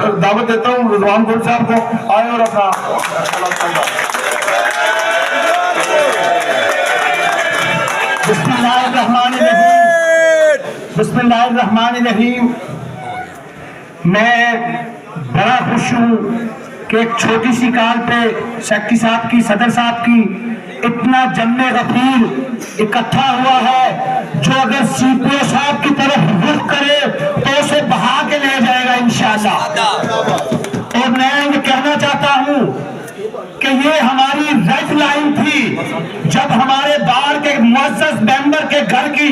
دعوت دیتا ہوں رضوان گل صاحب کو، آئے اور اپنا بسم اللہ الرحمن الرحیم، بسم اللہ الرحمن الرحیم۔ میں بڑا خوش ہوں کہ ایک چھوٹی سی کال پہ سیکٹری صاحب کی، صدر صاحب کی اتنا جم غفیر اکٹھا ہوا ہے جو اگر سی پی او صاحب کی طرف رخ کرے تو اسے بہا کے لے جائے گا انشاءاللہ۔ اور میں یہ کہنا چاہتا ہوں کہ یہ ہماری ریڈ لائن تھی جب ہمارے بار کے معزز ممبر کے گھر کی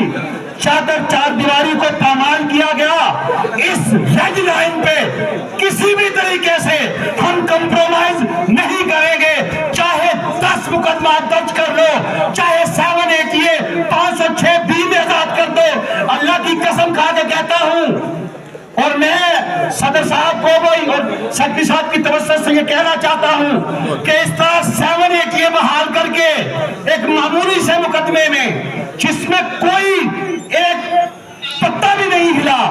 چادر چار دیواری کو پامال کیا گیا۔ اس ریڈ لائن پہ کسی بھی طریقے سے ہم کمپرومائز نہیں کریں گے، چاہے 10 مقدمات درج کر لو، چاہے 788 506 بھی میں آزاد کر دو۔ اللہ کی قسم کھا کے کہتا ہوں، اور میں صدر صاحب کو بھی اور سیکٹری صاحب کی توسط سے یہ کہنا چاہتا ہوں کہ اس طرح 788 بحال کر کے ایک معمولی سے مقدمے میں جس میں کوئی ایک پتہ بھی نہیں ہلا،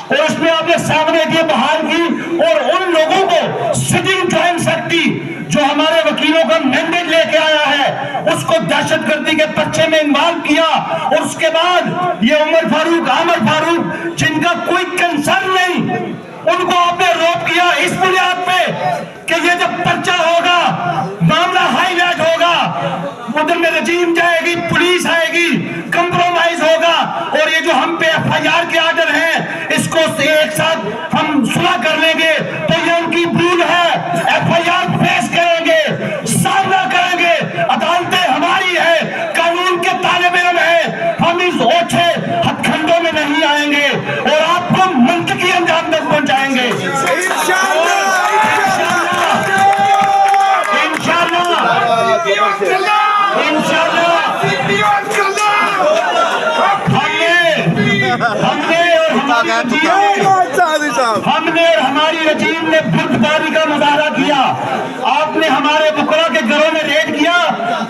اور اس میں آپ نے 788 بحال کی اور ان لوگوں کو سٹنگ جوائنٹ سیکرٹری جو ہمارے وکیلوں کا مینڈیٹ لے کے آیا ہے اس کو دہشت گردی کے پرچے میں انوالو کیا، اور اس کے بعد یہ عمر فاروق، عامر فاروق جن کا کوئی کنسرن نہیں، ان کو آپ نے روک کیا اس بنیاد پہ کہ یہ جب پرچہ ہوگا، معاملہ ہائی لائٹ ہوگا، ادھر میں رجیم جائے گی، پولیس آئے گی، کمپرومائز ہوگا، اور یہ جو ہم پہ ایف آئی آر کے آرڈر ہیں اس کو ایک ساتھ ہم صلح کر لیں گے تو یہ ان کی بھول ہے۔ ایف آئی آر فیس کریں گے، سامنا کریں گے، عدالتیں ہماری ہیں، قانون کے طالب علم ہیں، ہم اس اوچھے ہتھ کھنڈوں میں نہیں آئیں گے اور آپ کو منطقی انجام تک پہنچائیں گے انشاءاللہ۔ ہم نے اور ہماری رجیم نے بردباری کا مظاہرہ کیا، آپ نے ہمارے بکرا کے گھروں میں ریڈ کیا،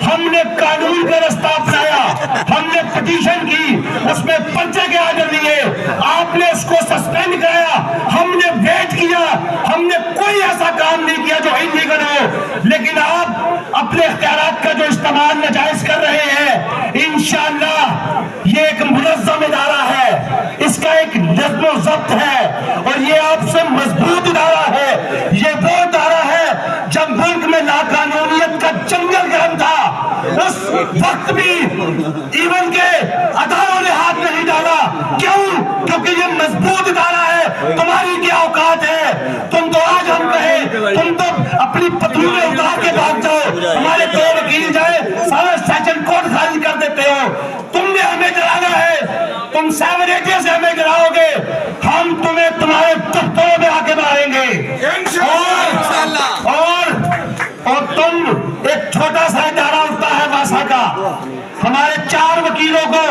ہم نے قانون کا رستہ اپنایا، ہم نے پٹیشن کی، اس میں پرچے کے آرڈر دیے، آپ نے اس کو سسپینڈ کرایا، ہم نے ویٹ کیا، ہم نے کوئی ایسا کام نہیں کیا جو انلیگل ہو، لیکن آپ اپنے اختیارات کا جو استعمال ناجائز کر رہے ہیں۔ انشاءاللہ یہ ایک منظم ادارہ ہے، اس کا ایک نظم و ضبط ہے، اور یہ آپ سے مضبوط ادارہ ہے۔ یہ وہ ادارہ ہے جب ملک میں لاقانونیت کا جنگل گرم تھا اس وقت بھی ایون کے اداروں نے ہاتھ نہیں ڈالا۔ کیوں؟ کیونکہ یہ مضبوط ادارہ ہے۔ تمہاری کیا اوقات ہے؟ تم تو آج ہم کہیں تم تو اپنی پتلونیں اتار کے بھاگ جاؤ، ہمارے دو وکیل جائے سارا سیشن کورٹ خالی کر دیتے ہو۔ تم نے ہمیں ڈرانا ہے، تم 788 سے ہمیں ڈراؤ گے، ہم تمہیں تمہارے دفتروں میں آ کے ماریں گے۔ اور تم ایک چھوٹا سا ادارہ ہوتا ہے واسا کا، ہمارے 4 وکیلوں کو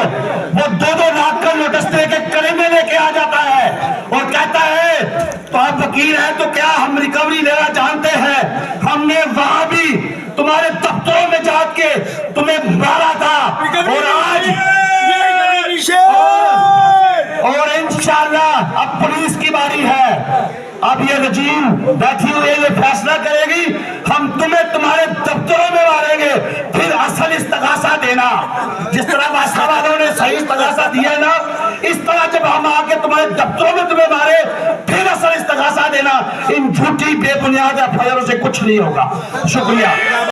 وہ 2-2 لاکھ کا نوٹس دے کے کریمے لے کے آ جاتا ہے اور کہتا ہے تو آپ وکیل ہیں تو کیا ہم ریکوری لینا جانتے ہیں؟ ہم نے وہاں بھی تمہارے دفتروں میں جا کے تمہیں مارا تھا، اور آج اور انشاءاللہ اب پولیس کی باری ہے۔ اب یہ رجیم بیٹھی ہوئی یہ فیصلہ کرے گی، ہم تمہیں تمہارے دفتروں میں ماریں گے، پھر اصل استغاثہ دینا۔ جس طرح واسطہ والوں نے صحیح استغاثہ دیا ہے نا، اس طرح جب ہم آ کے تمہارے دفتروں میں تمہیں مارے پھر اصل استغاثہ دینا۔ ان جھوٹی بے بنیاد ایف آئی آروں سے کچھ نہیں ہوگا۔ شکریہ۔